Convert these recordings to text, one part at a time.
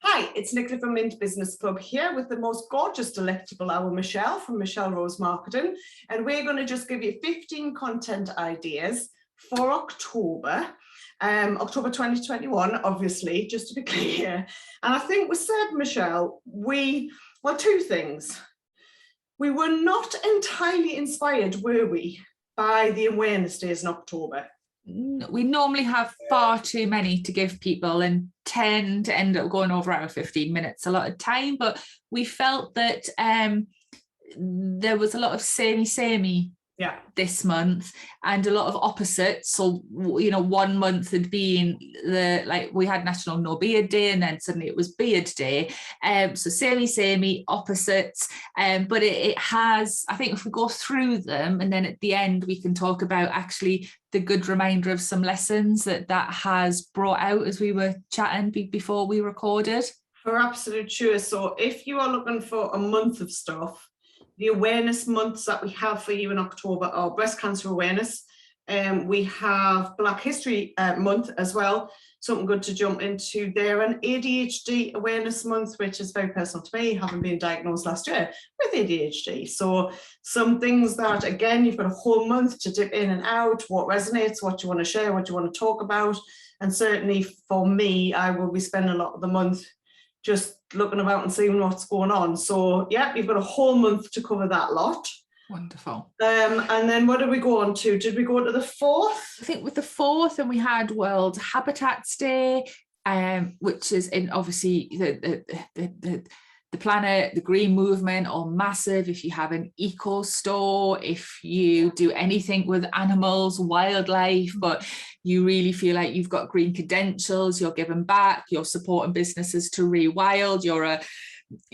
Hi, it's Nicola from Mint Business Club here with the most gorgeous, delectable hour, Michelle from Michelle Rose Marketing. And we're going to just give you 15 content ideas for October, October 2021, obviously, just to be clear. And I think we said, Michelle, well, two things. We were not entirely inspired, were we, by the awareness days in October? We normally have far too many to give people and tend to end up going over our 15 minutes a lot of time, but we felt that there was a lot of samey this month and a lot of opposites. So, you know, 1 month had been we had National No Beard Day, and then suddenly it was Beard Day. So samey opposites. But it has, I think if we go through them and then at the end we can talk about actually the good reminder of some lessons that has brought out as we were chatting before we recorded. For absolute sure. So if you are looking for a month of stuff, the awareness months that we have for you in October are breast cancer awareness. We have Black History Month as well, something good to jump into there. And ADHD Awareness Month, which is very personal to me, having been diagnosed last year with ADHD. So some things that, again, you've got a whole month to dip in and out, what resonates, what you want to share, what you want to talk about. And certainly for me, I will be spending a lot of the month just looking about and seeing what's going on. So yeah, you've got a whole month to cover that lot. Wonderful. And then what did we go on to? Did we go to the 4th? I think with the 4th, and we had World Habitats Day, which is in obviously the planet, the green movement, all massive. If you have an eco store, if you do anything with animals, wildlife, but you really feel like you've got green credentials, you're giving back, you're supporting businesses to rewild, you're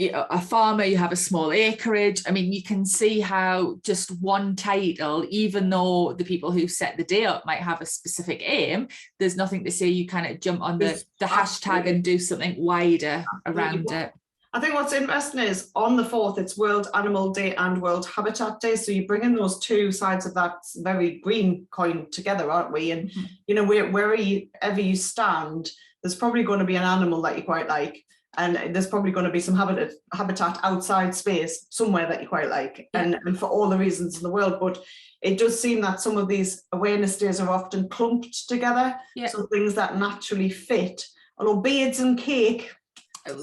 a farmer, you have a small acreage. I mean, you can see how just one title, even though the people who set the day up might have a specific aim, there's nothing to say you kind of jump on the hashtag and do something wider around it. I think what's interesting is on the 4th, it's World Animal Day and World Habitat Day. So you bring in those two sides of that very green coin together, aren't we? And, you know, wherever you stand, there's probably going to be an animal that you quite like. And there's probably going to be some habitat outside space somewhere that you quite like. And for all the reasons in the world. But it does seem that some of these awareness days are often clumped together. So things that naturally fit. Although beards and cake,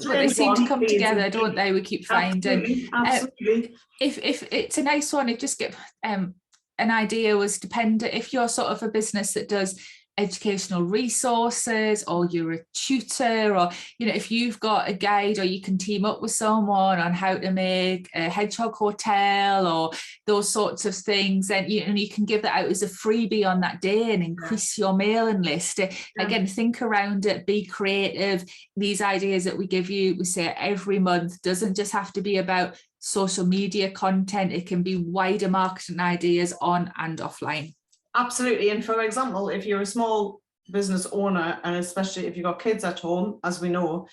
they seem to come together, don't they? We keep finding. Absolutely. If it's a nice one, it just give an idea was dependent. If you're sort of a business that does educational resources, or you're a tutor, or you know, if you've got a guide, or you can team up with someone on how to make a hedgehog hotel or those sorts of things, then you can give that out as a freebie on that day and increase your mailing list. Again, think around it, be creative. These ideas that we give you, we say every month, doesn't just have to be about social media content. It can be wider marketing ideas on and offline. Absolutely. And for example, if you're a small business owner, and especially if you've got kids at home, as we know,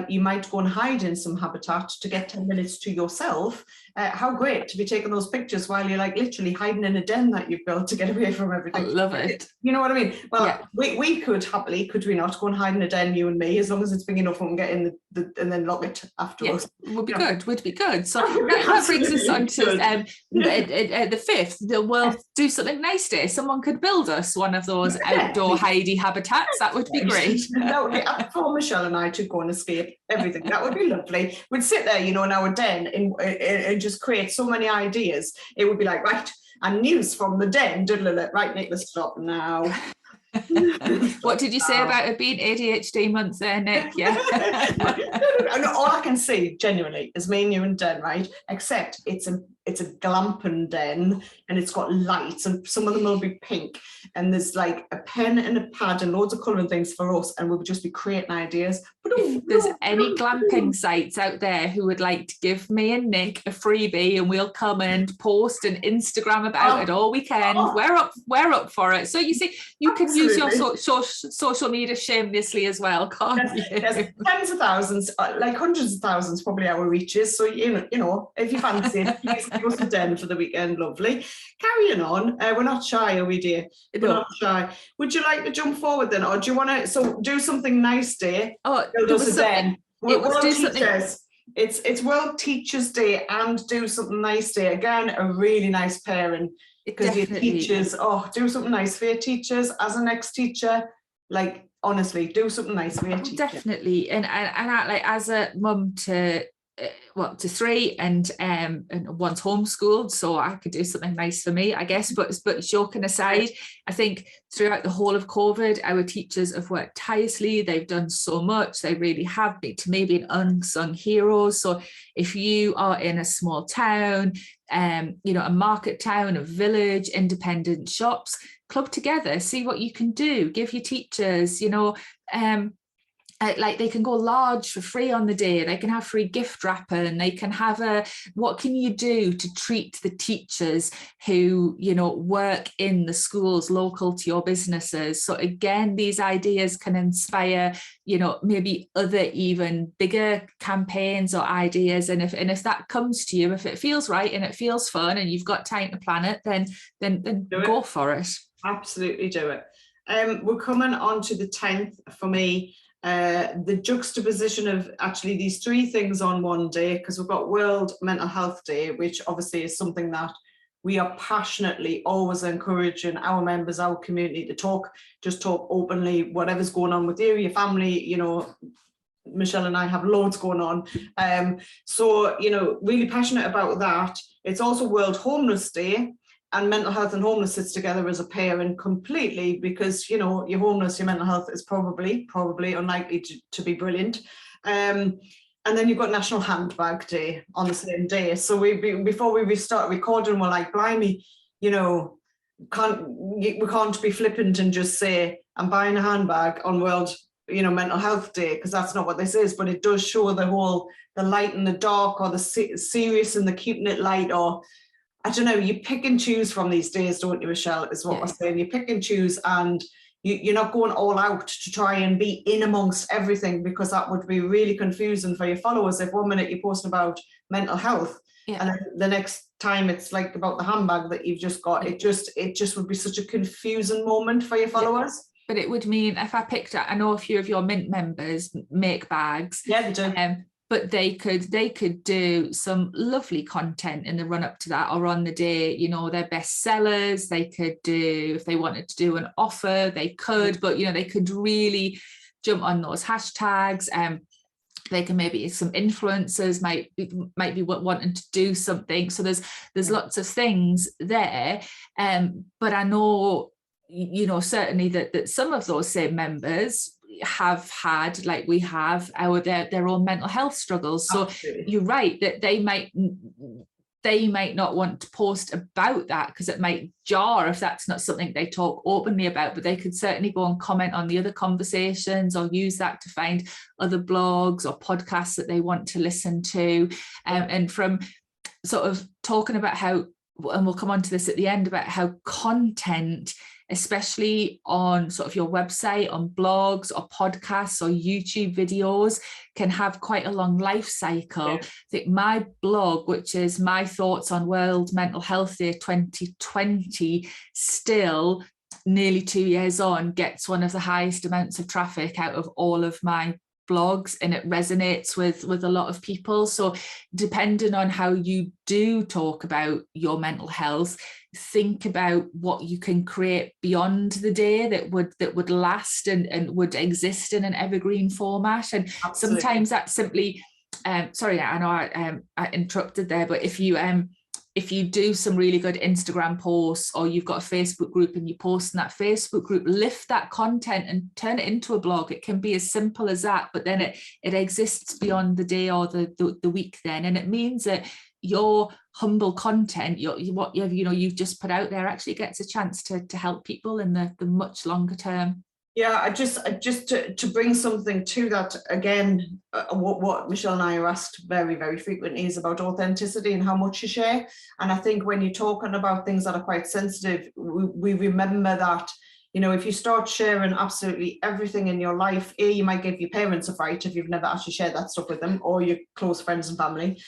you might go and hide in some habitat to get 10 minutes to yourself. How great to be taking those pictures while you're like literally hiding in a den that you've built to get away from everything. I love it. You know what I mean? Well, we could happily, could we not, go and hide in a den, you and me, as long as it's big enough and get in and then lock it afterwards. Would be good. So that brings us on to the 5th, the World Do Something Nice Day. Someone could build us one of those outdoor hidey habitats. That would be great. That would be for Michelle and I to go and escape everything. That would be lovely. We'd sit there, you know, in our den and just create so many ideas. It would be like, right, and news from the den. Right, Nicola, stop now. What did you say about it being ADHD month there, Nick? Yeah. All I can see genuinely is me and you and Den, right? Except it's a glamping den and it's got lights and some of them will be pink and there's like a pen and a pad and loads of colouring things for us, and we'll just be creating ideas. If there's any glamping sites out there who would like to give me and Nick a freebie, and we'll come and post an Instagram about it all weekend, we're up for it. So you see, you can use your social media shamelessly as well, can't you? There's tens of thousands, like hundreds of thousands probably our reaches. So you know, if you fancy it, please go to Den for the weekend. Lovely. Carrying on, we're not shy, are we, dear? We're not shy. Would you like to jump forward then, or do you want to do something nice, dear? Oh, it was World do something. Teachers. It's World Teachers Day and Do Something Nice Day. Again, a really nice pairing, because your teachers, do something nice for your teachers. As an ex-teacher, like, honestly, do something nice for your teacher. Definitely. And I, like, as a mum to to 3 and one's homeschooled, so I could do something nice for me, I guess. But joking aside, I think throughout the whole of COVID, our teachers have worked tirelessly. They've done so much. They really have been, to me, being unsung heroes. So if you are in a small town, a market town, a village, independent shops, club together, see what you can do, give your teachers, like, they can go large for free on the day, they can have free gift wrapping, they can have what can you do to treat the teachers who work in the schools local to your businesses? So again, these ideas can inspire maybe other even bigger campaigns or ideas, and if that comes to you, if it feels right and it feels fun and you've got time to plan it, then go for it. Absolutely do it. We're coming on to the 10th for me. The juxtaposition of actually these 3 things on one day, because we've got World Mental Health Day, which obviously is something that we are passionately always encouraging our members, our community to talk openly, whatever's going on with you, your family. Michelle and I have loads going on. So, really passionate about that. It's also World Homeless Day. And mental health and homeless sits together as a pair, and completely, because you're homeless, your mental health is probably unlikely to be brilliant. And then you've got National Handbag Day on the same day. So before we start recording, we're like, blimey, we can't be flippant and just say I'm buying a handbag on World Mental Health Day, because that's not what this is. But it does show the light and the dark, or the serious and the keeping it light, or I don't know, you pick and choose from these days, don't you, Michelle, is what we're saying. You pick and choose, and you're not going all out to try and be in amongst everything, because that would be really confusing for your followers. If 1 minute you're posting about mental health, and then the next time it's like about the handbag that you've just got, it just would be such a confusing moment for your followers. But it would mean, if I picked up, I know a few of your Mint members make bags. Yeah, they do. But they could do some lovely content in the run up to that, or on the day, their best sellers. They could do, if they wanted to do an offer, they could, but they could really jump on those hashtags. They can, maybe some influencers might be wanting to do something. So there's lots of things there. But I know, certainly that some of those same members have had, like we have, their own mental health struggles. So absolutely, you're right that they might not want to post about that, because it might jar if that's not something they talk openly about, but they could certainly go and comment on the other conversations, or use that to find other blogs or podcasts that they want to listen to. And from sort of talking about how, and we'll come on to this at the end, about how content, especially on sort of your website, on blogs or podcasts or YouTube videos, can have quite a long life cycle. I think my blog, which is my thoughts on World Mental Health Day 2020, still nearly 2 years on, gets one of the highest amounts of traffic out of all of my blogs, and it resonates with a lot of people. So depending on how you do talk about your mental health, think about what you can create beyond the day that would last and would exist in an evergreen format. And absolutely, sometimes that's simply sorry, I know I interrupted there, but if you do some really good Instagram posts, or you've got a Facebook group and you post in that Facebook group, lift that content and turn it into a blog. It can be as simple as that, but then it exists beyond the day or the week then. And it means that your humble content, what you've just put out there, actually gets a chance to help people in the much longer term. Yeah, I just to bring something to that again, what Michelle and I are asked very, very frequently is about authenticity and how much you share. And I think when you're talking about things that are quite sensitive, we remember that, if you start sharing absolutely everything in your life, you might give your parents a fright if you've never actually shared that stuff with them, or your close friends and family.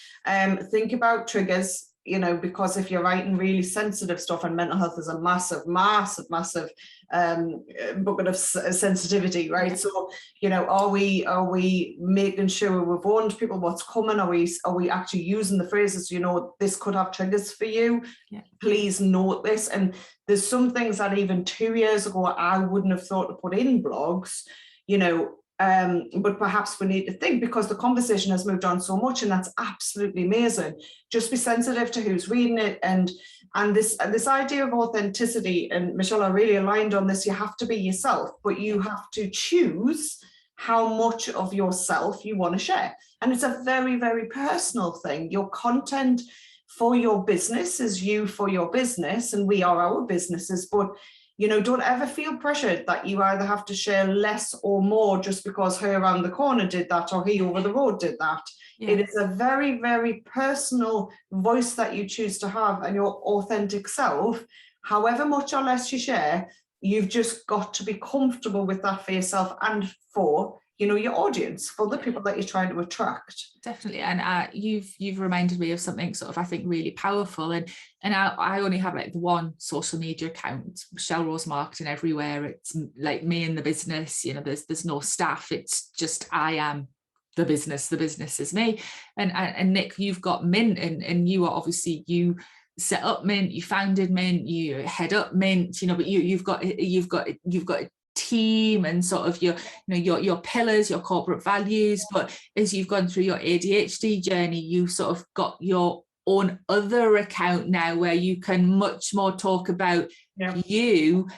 Think about triggers. you know, because if you're writing really sensitive stuff, and mental health is a massive, massive, massive bucket of sensitivity, right? Yeah. So, you know, are we making sure we've warned people what's coming? Are we actually using the phrases, you know, this could have triggers for you? Yeah. Please note this. And there's some things that even 2 years ago I wouldn't have thought to put in blogs, you know, but perhaps we need to think, because the conversation has moved on so much, and that's absolutely amazing. Just be sensitive to who's reading it, and this idea of authenticity, and Michelle, I really aligned on this. You have to be yourself, but you have to choose how much of yourself you want to share, and it's a very, very personal thing. Your content for your business is you for your business, and we are our businesses, but you know, don't ever feel pressured that you either have to share less or more just because her around the corner did that or he over the road did that. Yeah. It is a very, very personal voice that you choose to have, and your authentic self. However much or less you share, you've just got to be comfortable with that for yourself and for, you know, your audience, for the people that you're trying to attract. Definitely. And you've reminded me of something sort of, I think, really powerful. And I only have like the one social media account, Michelle Rose Marketing everywhere. It's like me and the business, you know, there's no staff. It's just, I am the business is me. And Nick, you've got Mint, and you are obviously, you set up Mint, you founded Mint, you head up Mint, you know, but you've got a team and sort of your pillars, your corporate values. But as you've gone through your ADHD journey, you sort of got your own other account now where you can much more talk about you.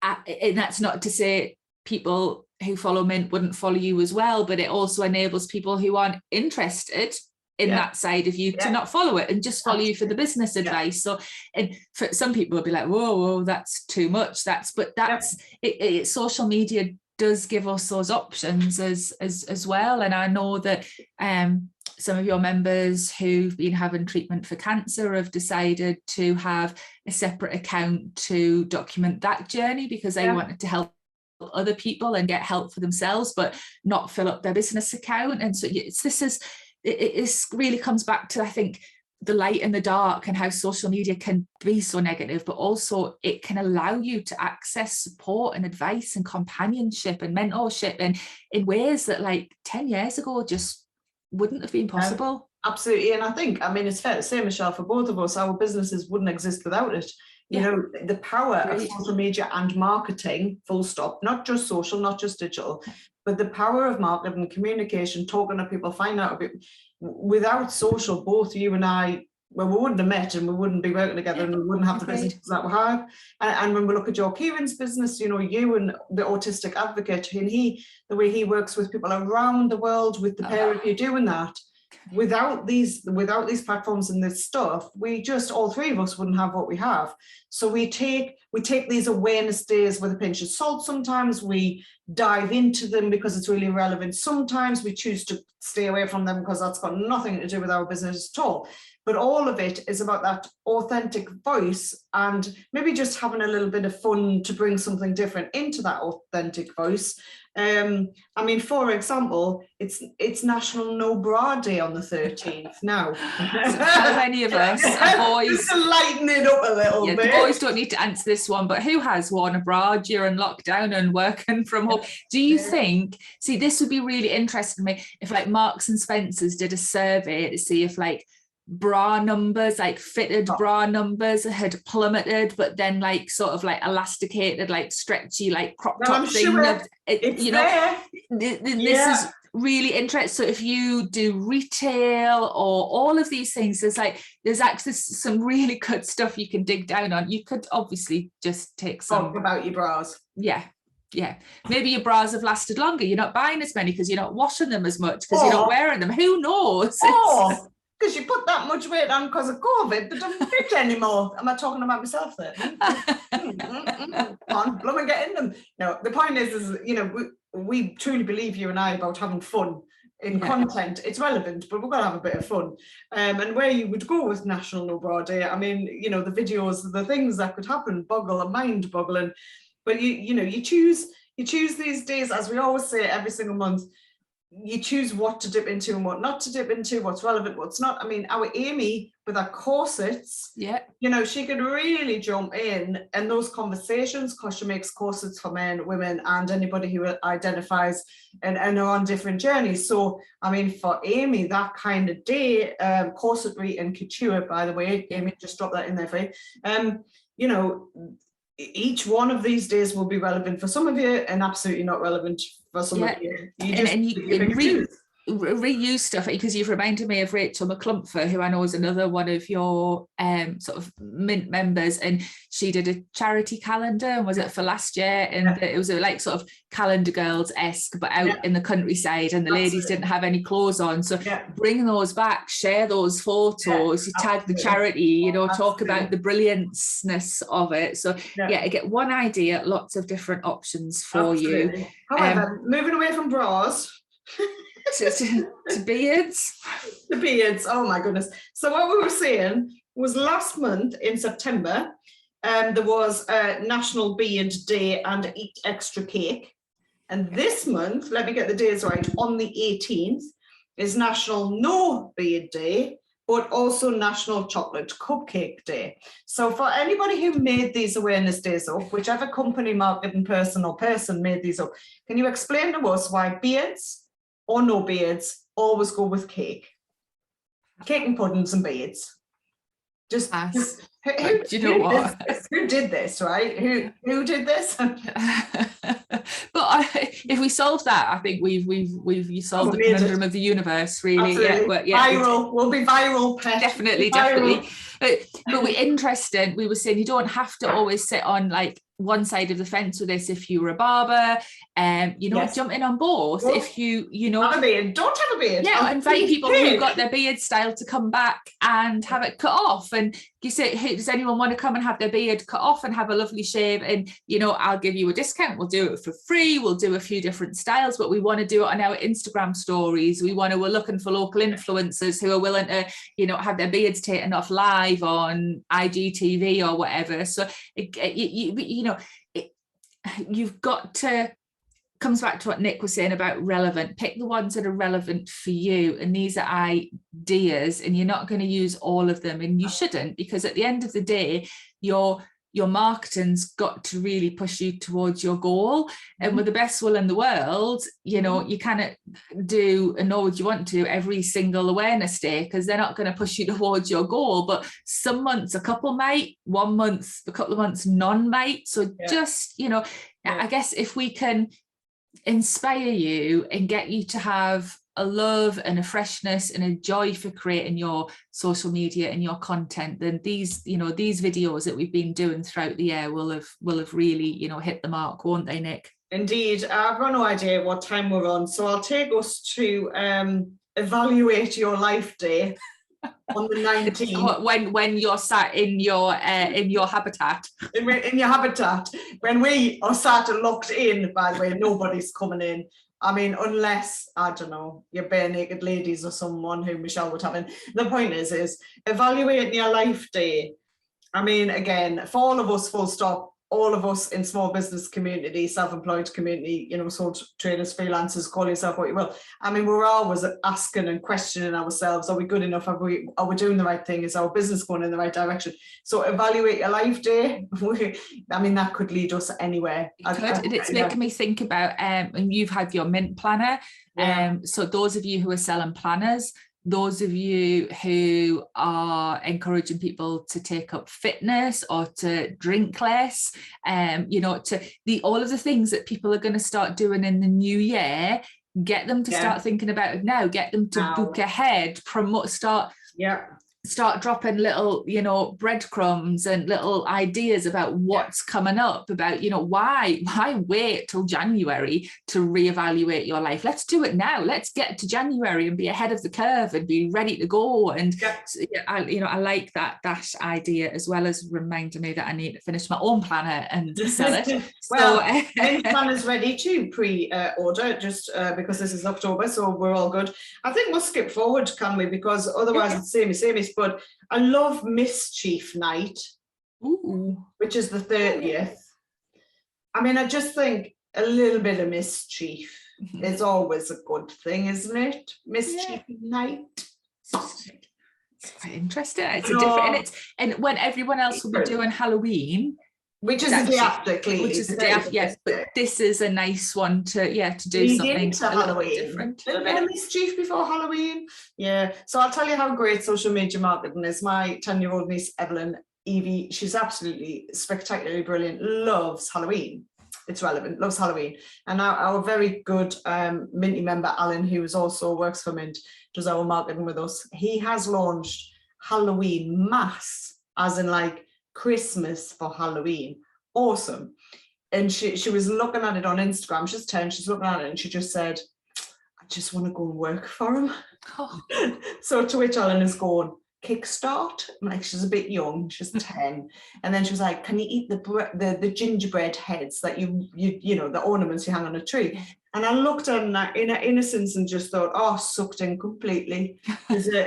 And that's not to say people who follow Mint wouldn't follow you as well, but it also enables people who aren't interested in that side of you to not follow it and just follow you for the business advice. So, and for some people will be like, whoa, that's too much. It, social media does give us those options as well. And I know that some of your members who've been having treatment for cancer have decided to have a separate account to document that journey, because they wanted to help other people and get help for themselves, but not fill up their business account. And so it really comes back to, I think, the light and the dark, and how social media can be so negative, but also it can allow you to access support and advice and companionship and mentorship and in ways that like 10 years ago just wouldn't have been possible. Absolutely. And I think, I mean, it's fair to say, Michelle, for both of us, our businesses wouldn't exist without it. You know, the power of social media and marketing, full stop, not just social, not just digital, but the power of marketing, communication, talking to people, find out a bit. Without social, both you and I, well, we wouldn't have met, and we wouldn't be working together, and we wouldn't have the businesses that we have. And when we look at Joe Kieran's business, you know, you and the Autistic Advocate, and the way he works with people around the world, with the parent, you're doing that. Without these platforms and this stuff, we just, all three of us, wouldn't have what we have. So we take these awareness days with a pinch of salt. Sometimes we dive into them because it's really relevant. Sometimes we choose to stay away from them because that's got nothing to do with our business at all. But all of it is about that authentic voice, and maybe just having a little bit of fun to bring something different into that authentic voice. I mean, for example, it's National No Bra Day on the 13th now. How many of us boys just to lighten it up a little bit? The boys don't need to answer this one, but who has worn a bra during lockdown and working from home? Do you think, see, this would be really interesting to me if like Marks and Spencer's did a survey to see if like bra numbers, like fitted bra numbers had plummeted, but then like sort of like elasticated, like stretchy, like crop top thing. Sure you know, this is really interesting. So if you do retail or all of these things, there's actually some really good stuff you can dig down on. You could obviously just take some talk about your bras. Yeah. Maybe your bras have lasted longer. You're not buying as many because you're not washing them as much because you're not wearing them. Who knows? Because you put that much weight on because of COVID, they don't fit anymore. Am I talking about myself there? Come on, blooming get in them. No, the point is you know, we truly believe, you and I, about having fun in content. It's relevant, but we've got to have a bit of fun. And where you would go with National No Bra Day, I mean, you know, the videos, the things that could happen, boggle and mind boggling. But you know, you choose these days, as we always say every single month. you choose what to dip into and what not to dip into, what's relevant, what's not. I mean, our Amy with her corsets, you know, she could really jump in those conversations, because she makes corsets for men, women, and anybody who identifies and are on different journeys. So, I mean, for Amy, that kind of day, corsetry and couture, by the way, Amy, just drop that in there for you. You know, each one of these days will be relevant for some of you and absolutely not relevant for some of you. You reuse stuff, because you've reminded me of Rachel McClumpher, who I know is another one of your sort of Mint members, and she did a charity calendar, and was it for last year, and it was like sort of calendar girls-esque, but out in the countryside, and the ladies didn't have any clothes on. So bring those back, share those photos, you tag the charity, you know, talk about the brilliance of it. So I get one idea, lots of different options for you. However, moving away from bras to beards. The beards, oh my goodness. So what we were saying was, last month in September, there was a National Beard Day and Eat Extra Cake. And this month, let me get the days right, on the 18th is National No Beard Day, but also National Chocolate Cupcake Day. So for anybody who made these awareness days up, whichever company, marketing person or person made these up, can you explain to us why beards or no beards always go with cake? Cake and puddings and beards. Just do you know what? Who did this, right? Who did this? But if we solve that, I think we've solved the conundrum of the universe, really. Viral. We'll be viral, pet. Definitely. But we're interested. We were saying you don't have to always sit on like one side of the fence with this. If you were a barber, you know, jump in on both. Well, if you know, have a beard, don't have a beard. Invite people who got their beard style to come back and have it cut off. And you say, hey, does anyone want to come and have their beard cut off and have a lovely shave? And you know, I'll give you a discount. We'll do it for free. We'll do a few different styles, but we want to do it on our Instagram stories. We're looking for local influencers who are willing to, you know, have their beards taken off live on IGTV or whatever. So you know, you've got to, comes back to what Nick was saying about relevant. Pick the ones that are relevant for you, and these are ideas, and you're not going to use all of them, and you shouldn't, because at the end of the day, your marketing's got to really push you towards your goal. And with the best will in the world, you know, you cannot do and know what you want to every single awareness day, because they're not going to push you towards your goal. But some months a couple might, 1 month, a couple of months none might. So just, you know, I guess if we can inspire you and get you to have a love and a freshness and a joy for creating your social media and your content, then these, you know, these videos that we've been doing throughout the year will have really, you know, hit the mark, won't they, Nick? Indeed. I've got no idea what time we're on, so I'll take us to evaluate your life day on the 19th. when you're sat in your habitat. In your habitat. When we are sat and locked in, by the way, nobody's coming in. I mean, unless, I don't know, you're bare naked ladies or someone who Michelle would have in. The point is evaluating your life day. I mean, again, for all of us, full stop, all of us in small business community, self-employed community, you know, sole traders, freelancers, call yourself what you will. I mean, we're always asking and questioning ourselves, are we good enough? Are we doing the right thing? Is our business going in the right direction? So evaluate your life day. I mean, that could lead us anywhere. It's making me think about, and you've had your Mint planner. So those of you who are selling planners, those of you who are encouraging people to take up fitness or to drink less, you know, all of the things that people are going to start doing in the new year, get them to start thinking about it now, get them to book ahead, promote, start dropping little, you know, breadcrumbs and little ideas about what's coming up, about, you know, why wait till January to reevaluate your life? Let's do it now. Let's get to January and be ahead of the curve and be ready to go. And I like that idea, as well as reminding me that I need to finish my own planner and sell it. Well, Mint planner's ready to pre-order, just because this is October, so we're all good. I think we'll skip forward, can we? Because otherwise it's same. But I love Mischief Night, which is the 30th. I mean, I just think a little bit of mischief is always a good thing, isn't it? Mischief night. It's quite interesting. It's a different, and when everyone else will be doing Halloween, which is the day after, clearly. Which is the day after, yes. But this is a nice one to do something a little bit different. A little bit of mischief before Halloween. Yeah. So I'll tell you how great social media marketing is. My 10-year-old niece, Evelyn, Evie, she's absolutely spectacularly brilliant, loves Halloween. It's relevant, loves Halloween. And our very good Minty member, Alan, who also works for Mint, does our marketing with us. He has launched Halloween mass, as in like Christmas for Halloween. Awesome. And she was looking at it on Instagram. She's 10, she's looking at it and she just said, I just want to go and work for him. Oh. So to which Alan is going, kickstart? I'm like, she's a bit young, she's 10. And then she was like, can you eat the gingerbread heads that you know, the ornaments you hang on a tree? And I looked at her in her innocence and just thought, oh, sucked in completely.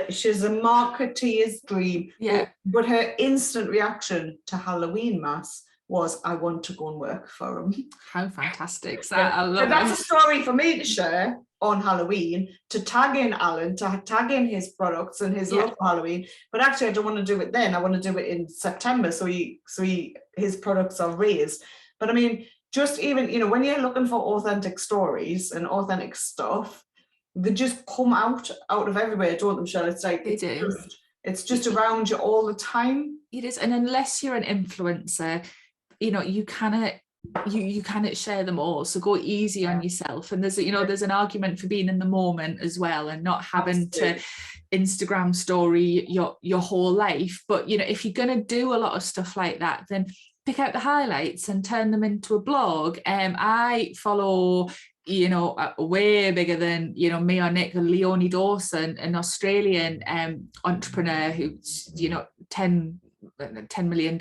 She's a marketeer's dream. Yeah. But her instant reaction to Halloween mass was, I want to go and work for him. How fantastic. So yeah. I love that's a story for me to share on Halloween, to tag in Alan, to tag in his products and his love for Halloween. But actually I don't want to do it then. I want to do it in September, so his products are raised. But I mean, just even, you know, when you're looking for authentic stories and authentic stuff, they just come out of everywhere, don't them, Shell? It's like it's just around you all the time. It is, and unless you're an influencer, you know, you cannot share them all. So go easy on yourself. And there's an argument for being in the moment as well, and not having to Instagram story your whole life. But you know, if you're going to do a lot of stuff like that, then pick out the highlights and turn them into a blog. I follow, you know, way bigger than, you know, me or Nick, Leonie Dawson, an Australian entrepreneur who's, you know, $10 million,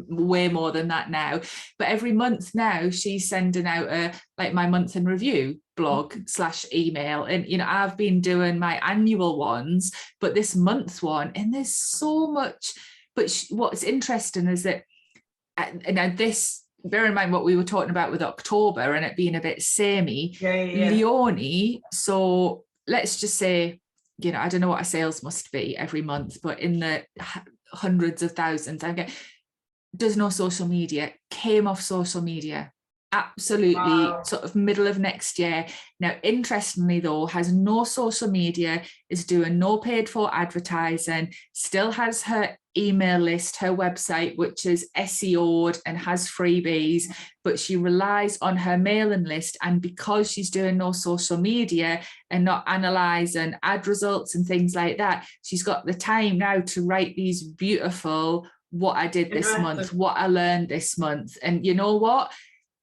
way more than that now. But every month now she's sending out my month in review blog / email. And, you know, I've been doing my annual ones, but this month's one, and there's so much. But what's interesting is that, and this, bear in mind what we were talking about with October and it being a bit samey, Leonie, so let's just say, you know, I don't know what our sales must be every month, but in the hundreds of thousands, does no social media, came off social media, absolutely, sort of middle of next year. Now, interestingly though, has no social media, is doing no paid for advertising, still has her email list, her website, which is SEO'd and has freebies, but she relies on her mailing list. And because she's doing no social media and not analysing ad results and things like that, she's got the time now to write these beautiful, what I did this month, what I learned this month. And you know what?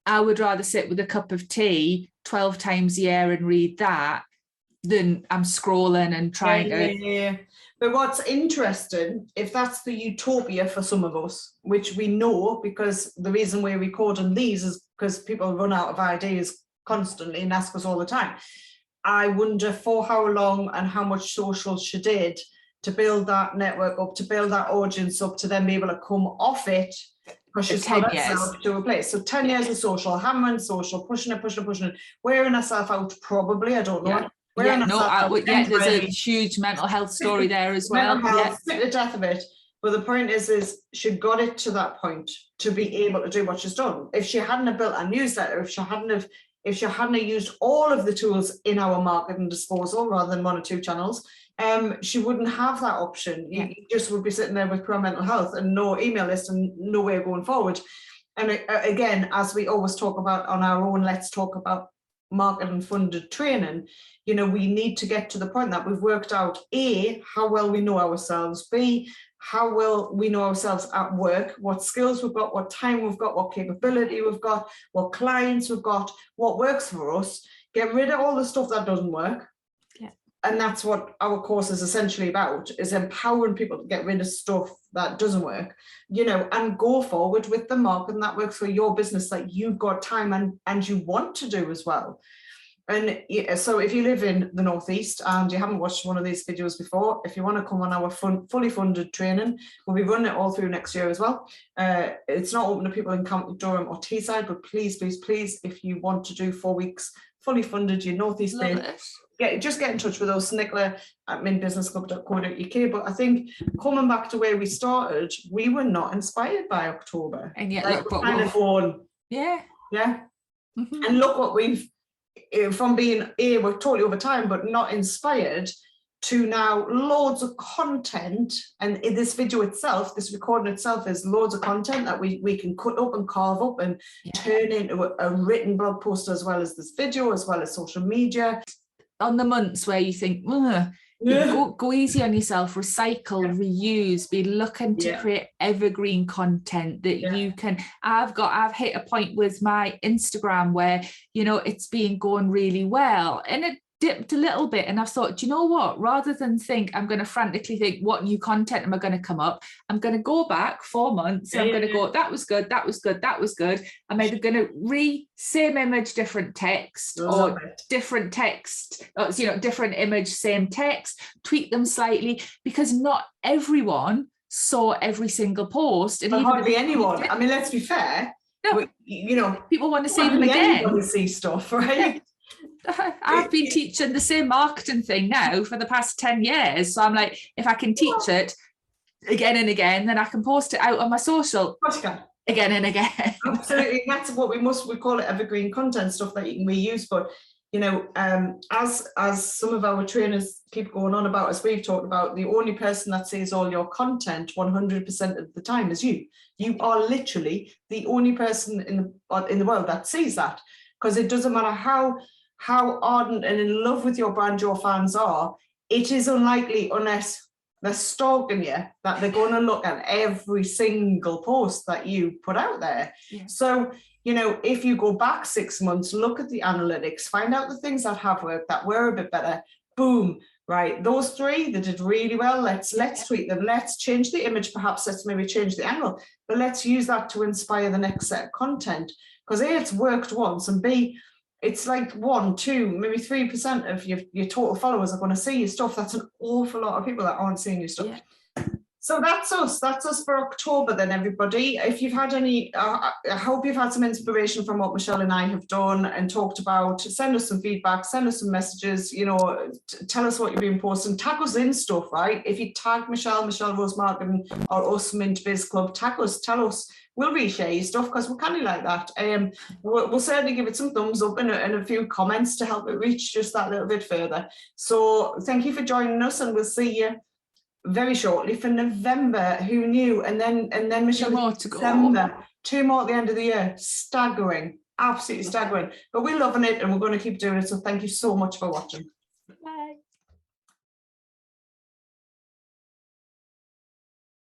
I would rather sit with a cup of tea 12 times a year and read that than I'm scrolling and trying to. But what's interesting, if that's the utopia for some of us, which we know, because the reason we're recording these is because people run out of ideas constantly and ask us all the time. I wonder for how long and how much social she did to build that network up, to build that audience up, to then be able to come off it, because she's 10 years to a place. So 10 years of social, hammering social, pushing it, wearing herself out, probably, I don't know. There's a huge mental health story there as well. Mental health, sick to death of it. But the point is she got it to that point to be able to do what she's done. If she hadn't have built a newsletter, if she hadn't have used all of the tools in our marketing disposal rather than 1 or 2 channels, she wouldn't have that option. You just would be sitting there with poor mental health and no email list and no way of going forward. And again, as we always talk about on our own, let's talk about marketing funded training. You know, we need to get to the point that we've worked out A, how well we know ourselves, B, how well we know ourselves at work, what skills we've got, what time we've got, what capability we've got, what clients we've got, what works for us, get rid of all the stuff that doesn't work. And that's what our course is essentially about, is empowering people to get rid of stuff that doesn't work, you know, and go forward with the marketing that works for your business, that you've got time and you want to do as well. And yeah, so if you live in the Northeast and you haven't watched one of these videos before, if you want to come on our fully funded training, we'll be running it all through next year as well. It's not open to people in County Durham or Teesside, but please, please, please, if you want to do 4 weeks fully funded, your Northeast based, just get in touch with us, Nicola at minbusinessclub.co.uk. But I think coming back to where we started, we were not inspired by October. And yet, like, look, but kind of going, yeah. And look what we've, from being we're totally over time, but not inspired, to now loads of content. And in this video itself, this recording itself, is loads of content that we can cut up and carve up and turn into a written blog post, as well as this video, as well as social media. On the months where you think, go easy on yourself, recycle, reuse, be looking to create evergreen content that you can. I've hit a point with my Instagram where, you know, it's been going really well, and it dipped a little bit, and I've thought, do you know what, rather than think I'm going to frantically think what new content am I going to come up, I'm going to go back 4 months and I'm going to go, that was good, that was good, that was good. I'm either going to same image, different text, or different text, you know, different image, same text, tweak them slightly, because not everyone saw every single post. And hardly anyone. I mean, let's be fair. No, you know, people want to see them again. Want to see stuff, right? I've been teaching the same marketing thing now for the past 10 years. So I'm like, if I can teach it again and again, then I can post it out on my social again and again. Absolutely. That's what we call it, evergreen content, stuff that you can reuse. But, you know, as some of our trainers keep going on about, as we've talked about, the only person that sees all your content 100% of the time is you. You are literally the only person in the world that sees that, because it doesn't matter how ardent and in love with your brand your fans are, it is unlikely, unless they're stalking you, that they're going to look at every single post that you put out there. So, you know, if you go back 6 months, look at the analytics, find out the things that have worked, that were a bit better, boom, right, those 3 that did really well, let's tweak them, let's change the image, perhaps let's maybe change the angle, but let's use that to inspire the next set of content. Because A, it's worked once, and B, it's like 1, 2, maybe 3% of your total followers are going to see your stuff. That's an awful lot of people that aren't seeing your stuff. So that's us for October then, everybody. If you've had any, I hope you've had some inspiration from what Michelle and I have done and talked about. Send us some feedback, send us some messages, you know, tell us what you've been posting, tag us in stuff, right? If you tag Michelle Rose Marketing, or us, Mint Biz Club, tag us, tell us. We'll reshare your stuff, because we're kind of like that. We'll certainly give it some thumbs up and a few comments to help it reach just that little bit further. So thank you for joining us, and we'll see you very shortly for November. Who knew? And then Michelle, 2 more to December, go. 2 more at the end of the year. Staggering, absolutely staggering. But we're loving it, and we're going to keep doing it. So thank you so much for watching. Bye.